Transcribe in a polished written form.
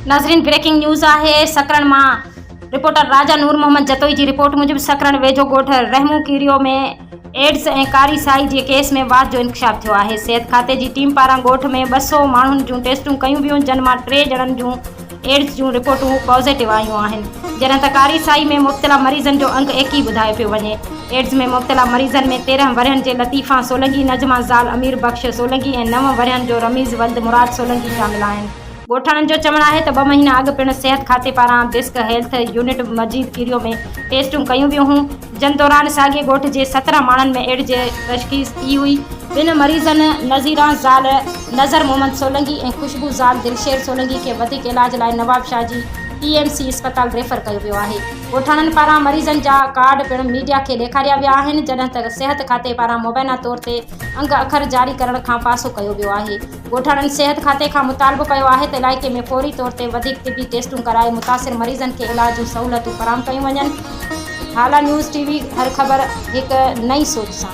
नाज़रीन, breaking news है। सकरण मां रिपोर्टर राजा नूर मोहम्मद जतोई जी रिपोर्ट मुजिब सकरण वेझो ॻोठ रहमू कीरियो में एड्स ऐं कारी साई जे केस में वाद जो इंकशाफ थियो आहे। सेहत खाते जी टीम पारां ॻोठ में 200 माण्हुनि जूं टेस्टूं कयूं वियूं, जिन मां 3 ॼणनि जूं एड्स जूं रिपोर्टूं पॉज़िटिव आयूं आहिनि। जॾहिं त कारी साई में मुब्तला मरीज़नि जो अंक 21 ॿुधायो पियो वञे। एड्स में मुब्तला मरीज़नि में 13 वरियनि जे लतीफ़ा सोलंकी, नजमा ज़ाल अमीर बख्श सोलंकी ऐं 9 वरियनि जो रमीज़ वल्द मुराद सोलंकी शामिल आहिनि। ॻोठाणनि जो चवणु आहे त 2 महीना अॻु पिणु सिहत खाते पारां डिस्क हेल्थ यूनिट मजीद कीरियो में टेस्टूं कयूं वियूं हुयूं, जिन दौरान साॻिए ॻोठ जे 17 माण्हुनि में एड्स जी तशख़ीस थी हुई। 2 मरीज़नि नज़ीरा ज़ाल नज़र मोहम्मद सोलंकी ऐं खुशबू ज़ाल दिलशेर सोलंकी खे वधीक इलाज लाइ नवाब शाह जी TMC अस्पताल रेफर कयो वियो आहे। ॻोठाणनि पारां मरीज़नि जा कार्ड पिणु मीडिया खे ॾेखारिया विया आहिनि, जॾहिं त सिहत खाते पारां मुबैना तौर ते अंग अखर जारी करण खां पासो कयो वियो आहे। ॻोठाणनि सिहत खाते खां मुतालबो कयो आहे त इलाइक़े में फौरी तौर ते वधीक तिबी टेस्टूं कराए मुतासिर मरीज़नि खे इलाज जूं सहूलियतूं फराहम कयूं वञनि। हाला न्यूज़ TV, हर ख़बर हिकु नई सोच सां।